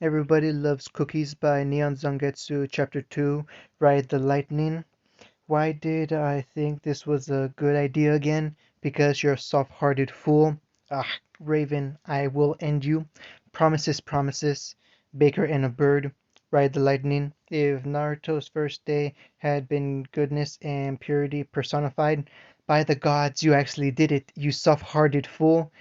Everybody Loves Cookies by Neon Zangetsu Chapter 2, Ride the Lightning. Why did I think this was a good idea again? Because you're a soft-hearted fool. Ah, Raven, I will end you. Promises, promises. Baker and a bird. Ride the lightning. If Naruto's first day had been goodness and purity personified, by the gods, you actually did it, you soft-hearted fool.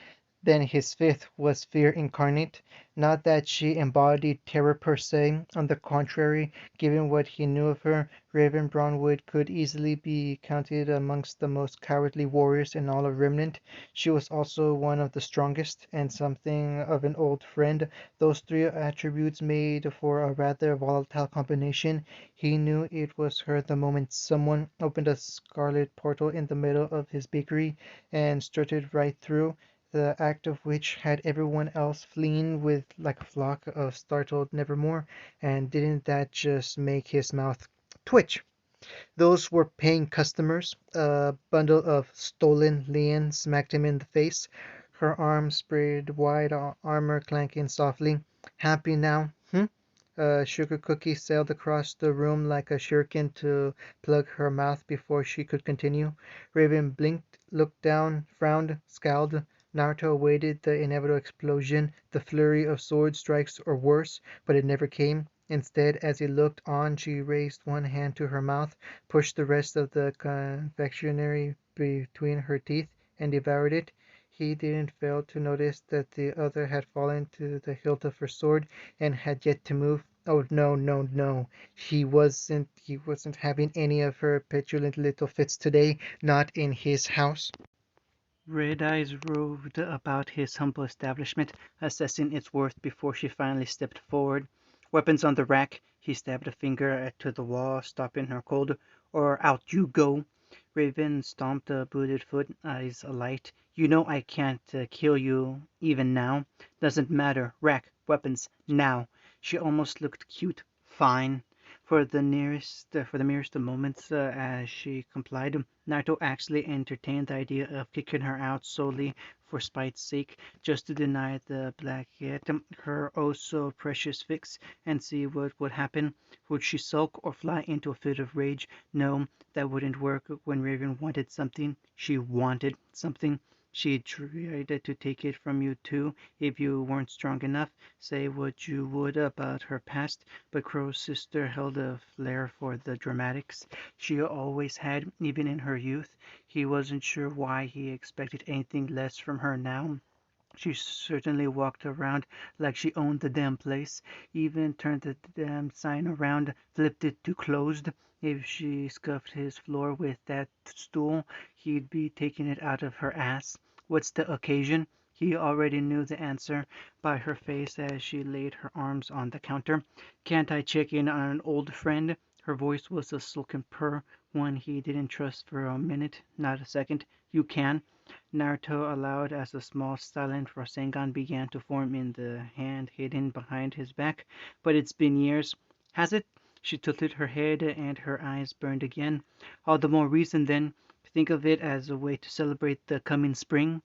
Then his fifth was fear incarnate. Not that she embodied terror per se; on the contrary, given what he knew of her, Raven Brownwood could easily be counted amongst the most cowardly warriors in all of Remnant. She was also one of the strongest, and something of an old friend. Those three attributes made for a rather volatile combination. He knew it was her the moment someone opened a scarlet portal in the middle of his bakery and strutted right through, the act of which had everyone else fleeing with like a flock of startled nevermore, and didn't that just make his mouth twitch? Those were paying customers. A bundle of stolen lien smacked him in the face, her arms spread wide, armor clanking softly. Happy now, hm? A sugar cookie sailed across the room like a shuriken to plug her mouth before she could continue. Raven blinked, looked down, frowned, scowled. Naruto awaited the inevitable explosion, the flurry of sword strikes or worse, but it never came. Instead, as he looked on, she raised one hand to her mouth, pushed the rest of the confectionery between her teeth, and devoured it. He didn't fail to notice that the other had fallen to the hilt of her sword and had yet to move. Oh no, no, no. He wasn't having any of her petulant little fits today, not in his house. Red eyes roved about his humble establishment, assessing its worth before she finally stepped forward. Weapons on the rack, he stabbed a finger to the wall, stopping her cold. Or out you go! Raven stomped a booted foot, eyes alight. You know I can't kill you even now. Doesn't matter. Rack, weapons, now. She almost looked cute. Fine. For the merest moments, as she complied, Naruto actually entertained the idea of kicking her out solely for spite's sake, just to deny the Blackette her oh so precious fix, and see what would happen. Would she sulk or fly into a fit of rage? No, that wouldn't work. When Raven wanted something, she wanted something. She tried to take it from you too, if you weren't strong enough. Say what you would about her past, but Crow's sister held a flair for the dramatics. She always had, even in her youth. He wasn't sure why he expected anything less from her now. She certainly walked around like she owned the damn place, even turned the damn sign around, flipped it to closed. If she scuffed his floor with that stool, he'd be taking it out of her ass. What's the occasion? He already knew the answer by her face as she laid her arms on the counter. Can't I check in on an old friend? Her voice was a silken purr, one he didn't trust for a minute, not a second. You can. Naruto allowed as a small silent Rasengan began to form in the hand hidden behind his back. But it's been years. Has it? She tilted her head and her eyes burned again. All the more reason then. Think of it as a way to celebrate the coming spring.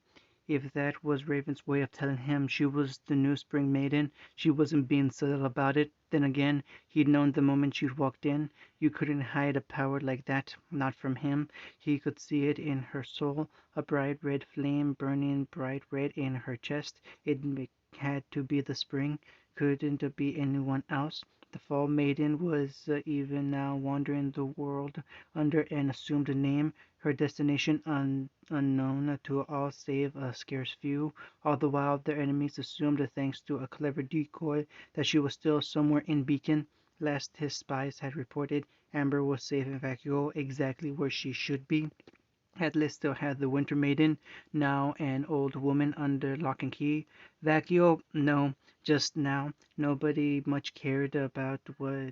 If that was Raven's way of telling him she was the new spring maiden, she wasn't being subtle about it. Then again, he'd known the moment she'd walked in. You couldn't hide a power like that, not from him. He could see it in her soul, a bright red flame burning bright red in her chest. It had to be the spring. Couldn't it be anyone else? The Fall Maiden was even now wandering the world under an assumed name, her destination unknown to all save a scarce few. All the while their enemies assumed, thanks to a clever decoy, that she was still somewhere in Beacon. Last his spies had reported, Amber was safe in Vacuo, exactly where she should be. Atlas still had the Winter Maiden, now an old woman under lock and key. Vacchio? No, just now. Nobody much cared about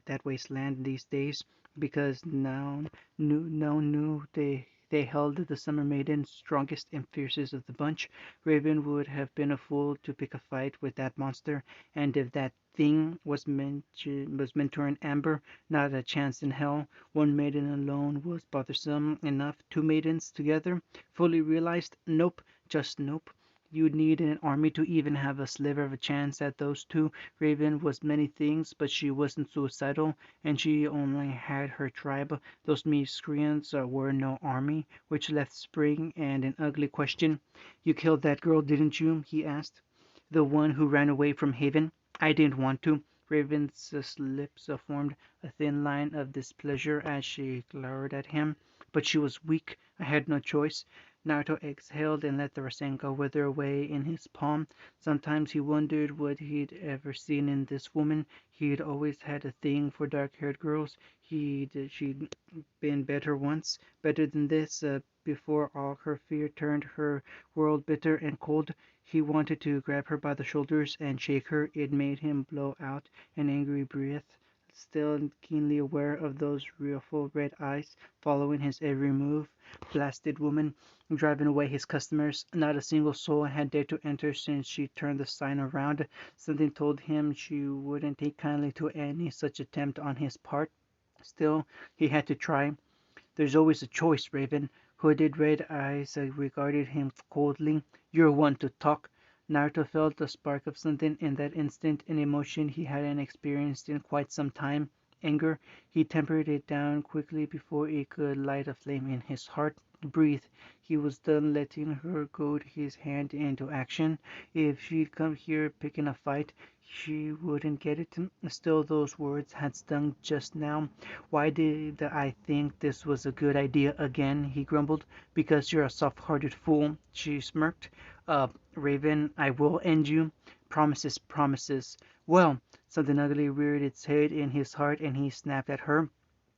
that wasteland these days, because now no knew they held the Summer Maiden, strongest and fiercest of the bunch. Raven would have been a fool to pick a fight with that monster, and if that thing was mentoring Amber, not a chance in hell. One maiden alone was bothersome enough. Two maidens together, fully realized, nope, just nope. You'd need an army to even have a sliver of a chance at those two. Raven was many things, but she wasn't suicidal, and she only had her tribe. Those miscreants were no army, which left Spring and an ugly question. You killed that girl, didn't you? He asked. The one who ran away from Haven. I didn't want to. Raven's lips formed a thin line of displeasure as she glowered at him. But she was weak. I had no choice. Naruto exhaled and let the Rasengan wither away in his palm. Sometimes he wondered what he'd ever seen in this woman. He'd always had a thing for dark-haired girls. She'd been better once, better than this, before all her fear turned her world bitter and cold. He wanted to grab her by the shoulders and shake her. It made him blow out an angry breath, still keenly aware of those rueful red eyes following his every move. Blasted woman, driving away his customers. Not a single soul had dared to enter since she turned the sign around. Something told him she wouldn't take kindly to any such attempt on his part. Still, he had to try. There's always a choice, Raven. Hooded red eyes regarded him coldly. You're one to talk. Naruto felt a spark of something in that instant, an emotion he hadn't experienced in quite some time. Anger. He tempered it down quickly before it could light a flame in his heart. Breathe. He was done letting her goad his hand into action. If she'd come here picking a fight, she wouldn't get it. Still, those words had stung just now. Why did I think this was a good idea again? He grumbled. Because you're a soft-hearted fool, she smirked. Raven, I will end you. Promises, promises. Well, something ugly reared its head in his heart, and he snapped at her.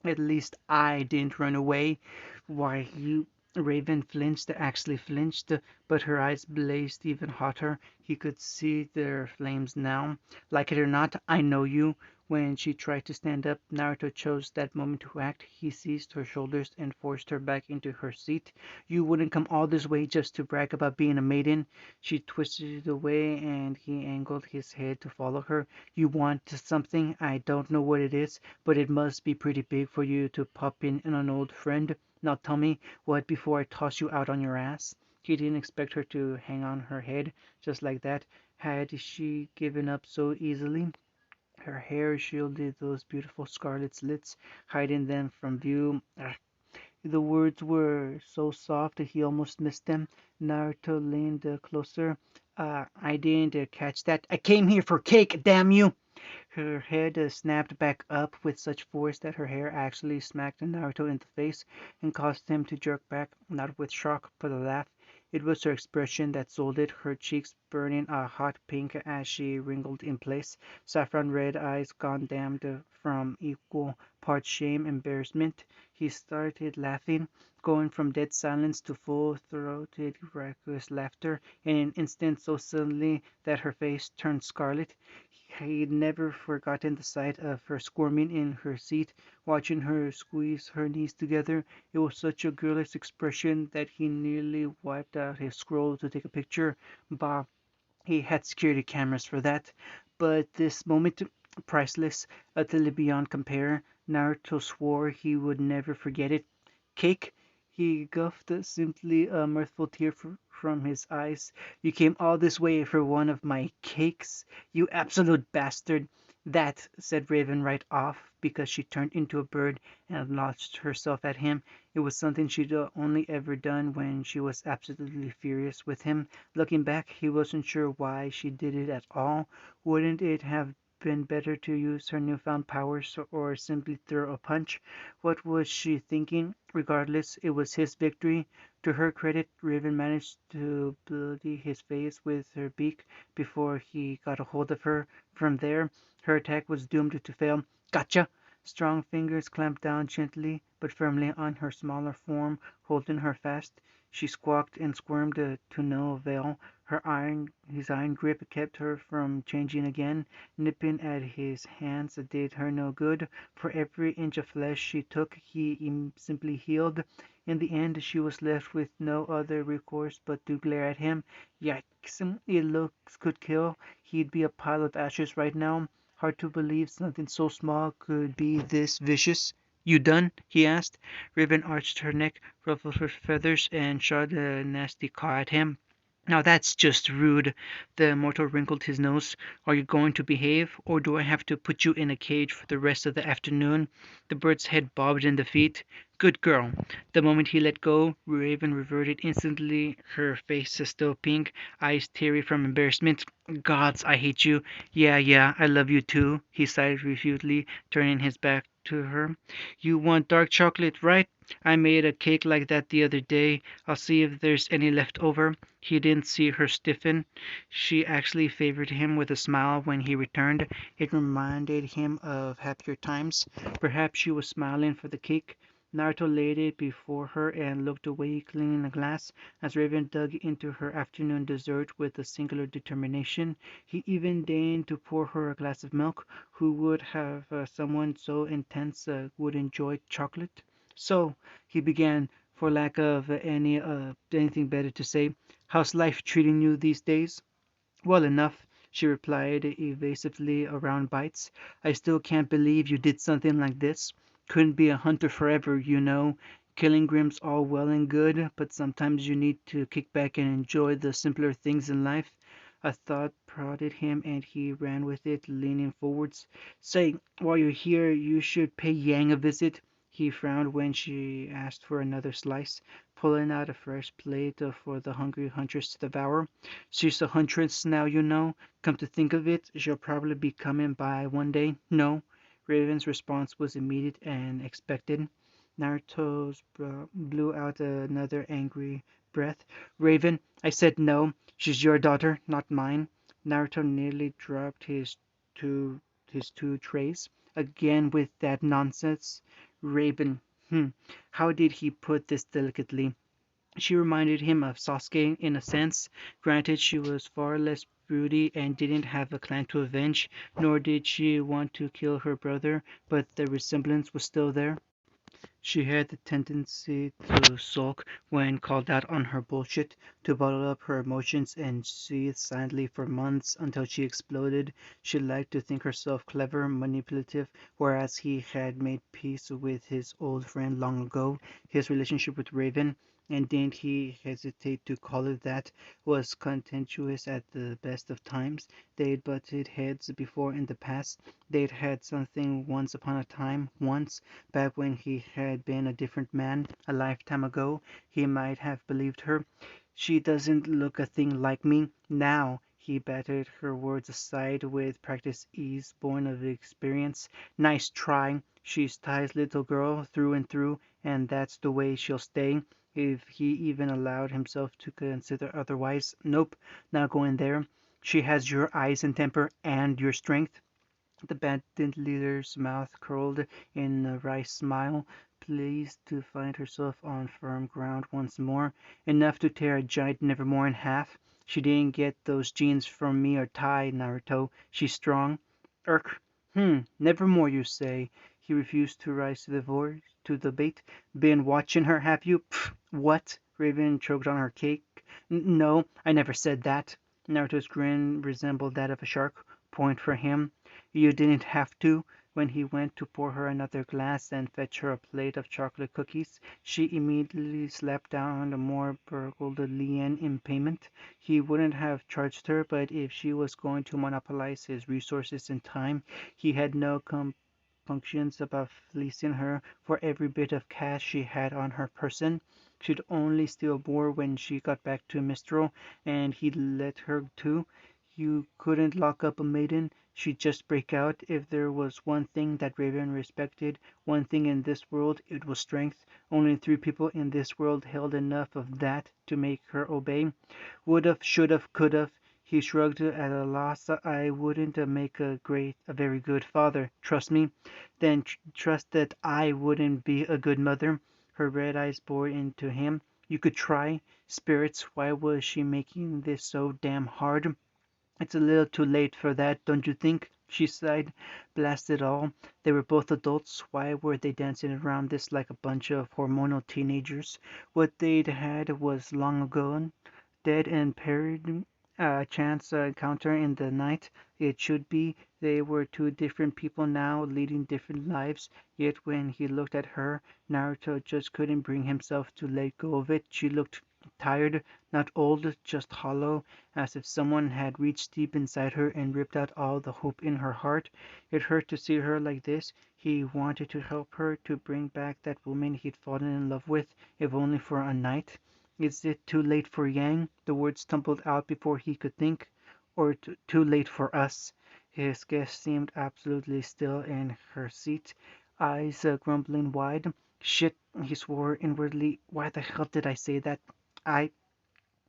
At least I didn't run away. Why, you. Raven flinched, actually flinched, but her eyes blazed even hotter. He could see their flames now. Like it or not, I know you. When she tried to stand up, Naruto chose that moment to act. He seized her shoulders and forced her back into her seat. You wouldn't come all this way just to brag about being a maiden. She twisted away and he angled his head to follow her. You want something? I don't know what it is, but it must be pretty big for you to pop in on an old friend. Now tell me what before I toss you out on your ass. He didn't expect her to hang on her head just like that. Had she given up so easily? Her hair shielded those beautiful scarlet slits, hiding them from view. The words were so soft that he almost missed them. Naruto leaned closer. I didn't catch that. I came here for cake, damn you! Her head snapped back up with such force that her hair actually smacked Naruto in the face and caused him to jerk back, not with shock, but a laugh. It was her expression that sold it, her cheeks burning a hot pink as she wrinkled in place, saffron red eyes gone dimmed from equal parts shame and embarrassment. He started laughing, going from dead silence to full-throated, reckless laughter in an instant so suddenly that her face turned scarlet. He'd never forgotten the sight of her squirming in her seat, watching her squeeze her knees together. It was such a girlish expression that he nearly wiped out his scroll to take a picture. Bah, he had security cameras for that. But this moment, priceless, utterly beyond compare. Naruto swore he would never forget it. Cake? He guffed simply a mirthful tear from his eyes. You came all this way for one of my cakes? You absolute bastard! That, said Raven right off, because she turned into a bird and launched herself at him. It was something she'd only ever done when she was absolutely furious with him. Looking back, he wasn't sure why she did it at all. Wouldn't it have been better to use her newfound powers or simply throw a punch? What was she thinking? Regardless, it was his victory. To her credit, Raven managed to bloody his face with her beak before he got a hold of her. From there, her attack was doomed to fail. Gotcha! Strong fingers clamped down gently but firmly on her smaller form, holding her fast. She squawked and squirmed to no avail. His iron grip kept her from changing again. Nipping at his hands did her no good. For every inch of flesh she took, he simply healed. In the end, she was left with no other recourse but to glare at him. Yikes! It looks could kill. He'd be a pile of ashes right now. Hard to believe something so small could be this vicious. You done? He asked. Raven arched her neck, ruffled her feathers, and shot a nasty caw at him. Now that's just rude. The mortal wrinkled his nose. Are you going to behave, or do I have to put you in a cage for the rest of the afternoon? The bird's head bobbed in defeat. Good girl. The moment he let go, Raven reverted instantly, her face still pink, eyes teary from embarrassment. Gods, I hate you. Yeah, yeah, I love you too, he sighed refusedly, turning his back to her. You want dark chocolate, right? I made a cake like that the other day. I'll see if there's any left over. He didn't see her stiffen. She actually favored him with a smile when he returned. It reminded him of happier times. Perhaps she was smiling for the cake. Naruto laid it before her and looked away, cleaning a glass, as Raven dug into her afternoon dessert with a singular determination. He even deigned to pour her a glass of milk. Who would have someone so intense would enjoy chocolate? So, he began, for lack of anything better to say, how's life treating you these days? Well enough, she replied evasively around bites. I still can't believe you did something like this. Couldn't be a hunter forever, you know. Killing Grim's all well and good, but sometimes you need to kick back and enjoy the simpler things in life. A thought prodded him and he ran with it, leaning forwards. Say, while you're here, you should pay Yang a visit. He frowned when she asked for another slice, pulling out a fresh plate for the hungry huntress to devour. She's a huntress now, you know. Come to think of it, she'll probably be coming by one day. No. Raven's response was immediate and expected. Naruto blew out another angry breath. Raven, I said no. She's your daughter, not mine. Naruto nearly dropped two his two trays. Again with that nonsense. Raven, how did he put this delicately? She reminded him of Sasuke in a sense. Granted, she was far less broody and didn't have a clan to avenge, nor did she want to kill her brother, but the resemblance was still there. She had the tendency to sulk when called out on her bullshit, to bottle up her emotions and seethe silently for months until she exploded. She liked to think herself clever, manipulative, whereas he had made peace with his old friend long ago. His relationship with Raven, and didn't he hesitate to call it that, was contentious at the best of times. They'd butted heads before in the past. They'd had something once upon a time, once, back when he had been a different man, a lifetime ago. He might have believed her. She doesn't look a thing like me now. He battered her words aside with practiced ease born of experience. Nice try. She's Ty's little girl through and through, and that's the way she'll stay. If he even allowed himself to consider otherwise. Nope, not going there. She has your eyes and temper and your strength. The bandit leader's mouth curled in a wry smile, pleased to find herself on firm ground once more, enough to tear a giant Nevermore in half. She didn't get those genes from me or Tai, Naruto. She's strong. Irk. Nevermore, you say. He refused to rise to the voice, to the bait. Been watching her, have you? Pfft, what? Raven choked on her cake. No, I never said that. Naruto's grin resembled that of a shark. Point for him. You didn't have to. When he went to pour her another glass and fetch her a plate of chocolate cookies, she immediately slapped down a more burgled lien in payment. He wouldn't have charged her, but if she was going to monopolize his resources and time, he had no compunctions about fleecing her for every bit of cash she had on her person. She'd only steal more when she got back to Mistral, and he'd let her too. You couldn't lock up a maiden. She'd just break out. If there was one thing that Raven respected, one thing in this world, it was strength. Only three people in this world held enough of that to make her obey. Would've, should've, could've. He shrugged at a loss. I wouldn't make a very good father. Trust me. Then trust that I wouldn't be a good mother. Her red eyes bored into him. You could try. Spirits, why was she making this so damn hard? It's a little too late for that, don't you think? She sighed. Blast it all. They were both adults. Why were they dancing around this like a bunch of hormonal teenagers? What they'd had was long ago, dead and buried. A chance encounter in the night. It should be. They were two different people now, leading different lives. Yet when he looked at her, Naruto just couldn't bring himself to let go of it. She looked tired, not old, just hollow, as if someone had reached deep inside her and ripped out all the hope in her heart. It hurt to see her like this. He wanted to help her, to bring back that woman he'd fallen in love with, if only for a night. Is it too late for Yang? The words tumbled out before he could think. Or too late for us? His guest seemed absolutely still in her seat, eyes grumbling wide. Shit, he swore inwardly. Why the hell did I say that? I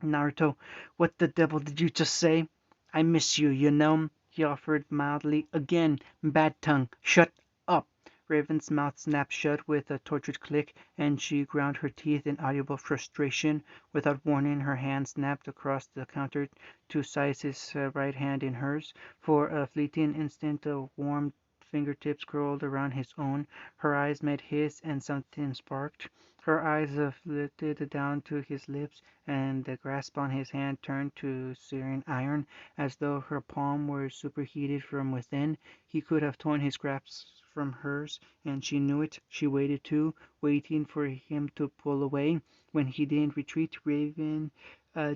Naruto, what the devil did you just say? I miss you, you know, he offered mildly. Again, bad tongue. Shut up. Raven's mouth snapped shut with a tortured click, and she ground her teeth in audible frustration. Without warning, her hand snapped across the counter to seize his right hand in hers. For a fleeting instant, the warm fingertips curled around his own. Her eyes met his, and something sparked. Her eyes flitted down to his lips, and the grasp on his hand turned to searing iron, as though her palm were superheated from within. He could have torn his grasp from hers, and she knew it. She waited too, waiting for him to pull away. When he didn't retreat, Raven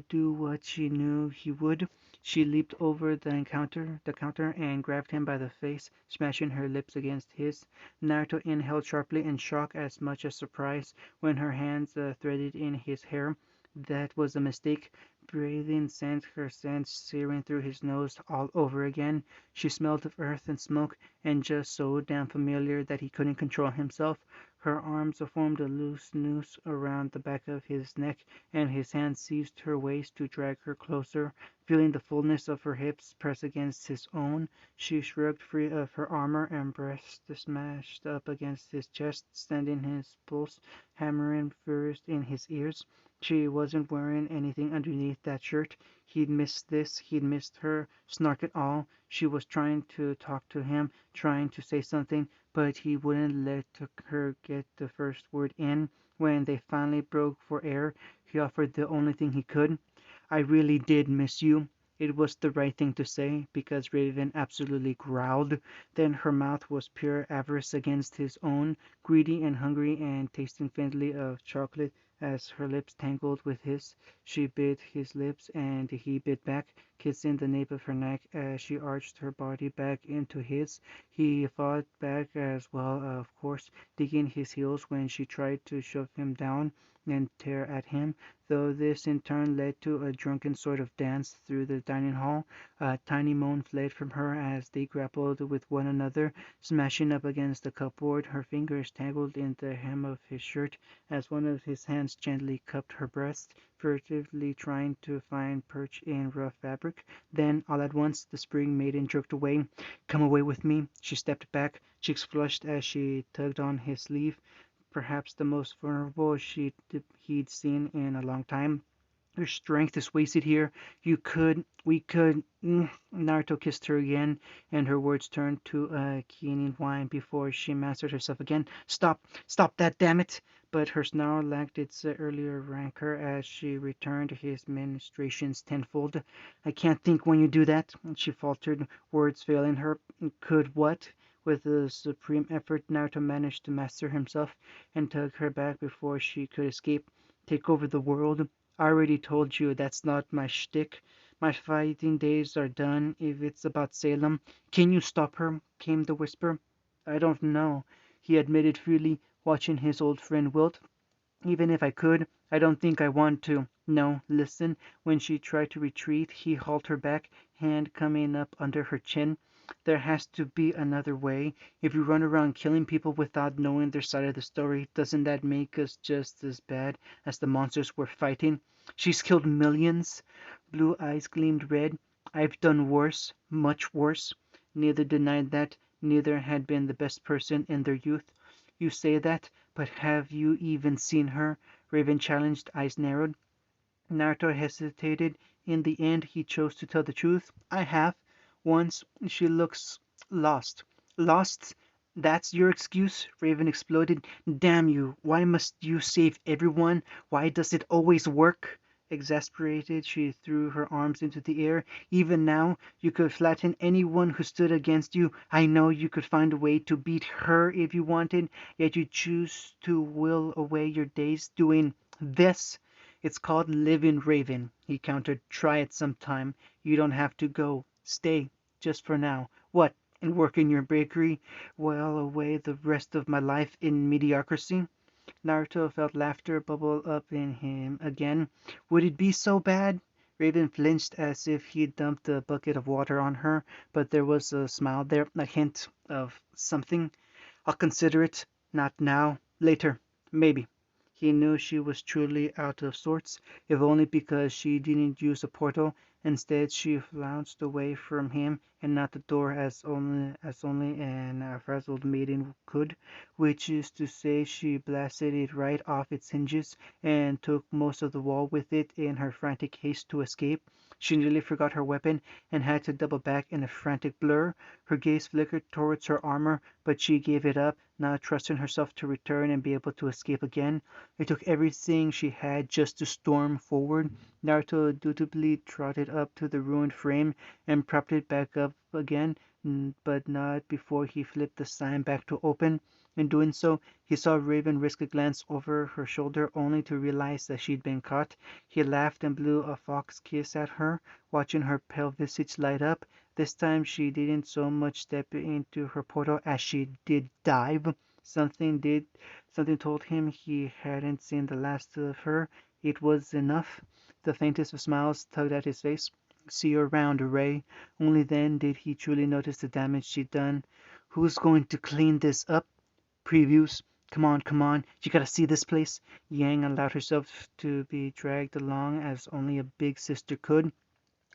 do what she knew he would. She leaped over the counter, and grabbed him by the face, smashing her lips against his. Naruto inhaled sharply in shock as much as surprise when her hands threaded in his hair. That was a mistake. Breathing sent her scent searing through his nose all over again. She smelled of earth and smoke, and just so damn familiar that he couldn't control himself. Her arms formed a loose noose around the back of his neck, and his hand seized her waist to drag her closer. Feeling the fullness of her hips press against his own, she shrugged free of her armor and breast smashed up against his chest, sending his pulse hammering furious in his ears. She wasn't wearing anything underneath that shirt. He'd missed this, he'd missed her, snark it all. She was trying to talk to him, trying to say something, but he wouldn't let her get the first word in. When they finally broke for air, he offered the only thing he could. I really did miss you. It was the right thing to say, because Raven absolutely growled. Then her mouth was pure avarice against his own, greedy and hungry and tasting faintly of chocolate as her lips tangled with his. She bit his lips and he bit back, kissing the nape of her neck as she arched her body back into his. He fought back as well, of course, digging his heels when she tried to shove him down and tear at him, though this in turn led to a drunken sort of dance through the dining hall. A tiny moan fled from her as they grappled with one another, smashing up against the cupboard, her fingers tangled in the hem of his shirt as one of his hands gently cupped her breast, furtively trying to find perch in rough fabric. Then, all at once, the spring maiden jerked away. Come away with me. She stepped back, cheeks flushed as she tugged on his sleeve, perhaps the most vulnerable he'd seen in a long time. Your strength is wasted here. We could. Naruto kissed her again, and her words turned to a keening whine before she mastered herself again. Stop that, damn it! But her snarl lacked its earlier rancor as she returned his ministrations tenfold. I can't think when you do that, she faltered, words failing her. Could what? With a supreme effort, Naruto managed to master himself and tug her back before she could escape. Take over the world? I already told you that's not my shtick. My fighting days are done if it's about Salem. Can you stop her? Came the whisper. I don't know, he admitted freely, watching his old friend wilt. Even if I could, I don't think I want to. No, listen. When she tried to retreat, he hauled her back, hand coming up under her chin. There has to be another way. If you run around killing people without knowing their side of the story, doesn't that make us just as bad as the monsters we're fighting? She's killed millions. Blue eyes gleamed red. I've done worse, much worse. Neither denied that. Neither had been the best person in their youth. You say that, but have you even seen her? Raven challenged, eyes narrowed. Naruto hesitated. In the end, he chose to tell the truth. I have. Once. She looks lost. Lost? That's your excuse? Raven exploded. Damn you. Why must you save everyone? Why does it always work? Exasperated, she threw her arms into the air. Even now, you could flatten anyone who stood against you. I know you could find a way to beat her if you wanted, yet you choose to will away your days doing this. It's called living Raven, he countered. Try it sometime. You don't have to go. Stay, just for now. What, and work in your bakery while away the rest of my life in mediocrity? Naruto felt laughter bubble up in him again. Would it be so bad? Raven flinched as if he'd dumped a bucket of water on her, but there was a smile there, a hint of something. I'll consider it. Not now. Later. Maybe. He knew she was truly out of sorts, if only because she didn't use a portal. Instead, she flounced away from him and out the door as only an frazzled maiden could, which is to say she blasted it right off its hinges and took most of the wall with it in her frantic haste to escape. She nearly forgot her weapon and had to double back in a frantic blur. Her gaze flickered towards her armor, but she gave it up, not trusting herself to return and be able to escape again. It took everything she had just to storm forward. Naruto dutifully trotted up to the ruined frame and propped it back up again, but not before he flipped the sign back to open. In doing so, he saw Raven risk a glance over her shoulder only to realize that she'd been caught. He laughed and blew a fox kiss at her, watching her pale visage light up. This time she didn't so much step into her portal as she did dive. Something did Something told him he hadn't seen the last of her. It was enough. The faintest of smiles tugged at his face. See you around, Ray. Only then did he truly notice the damage she'd done. Who's going to clean this up? Previews. Come on, you gotta see this place. Yang allowed herself to be dragged along as only a big sister could.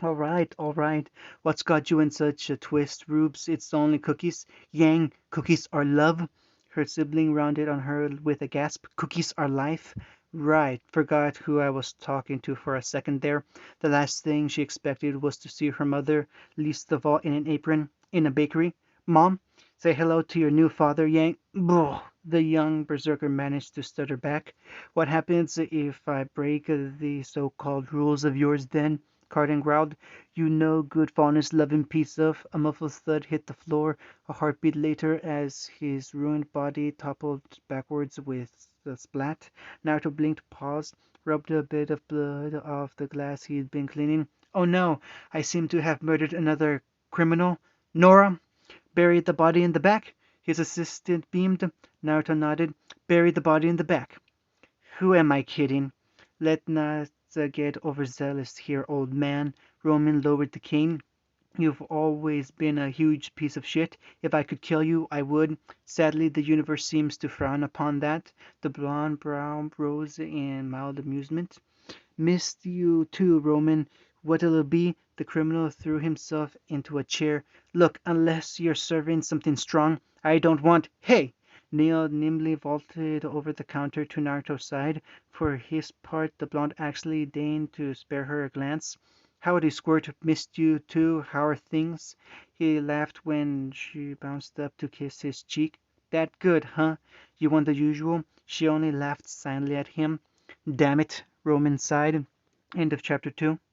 All right. What's got you in such a twist, Rubes? It's only cookies. Yang, cookies are love. Her sibling rounded on her with a gasp. Cookies are life. Right, forgot who I was talking to for a second there. The last thing she expected was to see her mother, least of all in an apron, in a bakery. Mom, say hello to your new father, Yang. Blah. The young berserker managed to stutter back. What happens if I break the so-called rules of yours then? Carden growled. You no good fondness loving piece of. A muffled thud hit the floor. A heartbeat later as his ruined body toppled backwards with a splat. Naruto blinked, paused, rubbed a bit of blood off the glass he'd been cleaning. Oh no, I seem to have murdered another criminal. Nora, buried the body in the back? His assistant beamed. Naruto nodded. Buried the body in the back. Who am I kidding? Let not get overzealous here, old man. Roman lowered the cane. You've always been a huge piece of shit. If I could kill you, I would. Sadly, the universe seems to frown upon that. The blonde brow rose in mild amusement. Missed you too, Roman. What'll it be? The criminal threw himself into a chair. Look, unless you're serving something strong, I don't want. Hey! Neil nimbly vaulted over the counter to Naruto's side. For his part, the blonde actually deigned to spare her a glance. Howdy, Squirt. Missed you too. How are things? He laughed when she bounced up to kiss his cheek. That good, huh? You want the usual? She only laughed silently at him. Damn it, Roman sighed. End of chapter 2.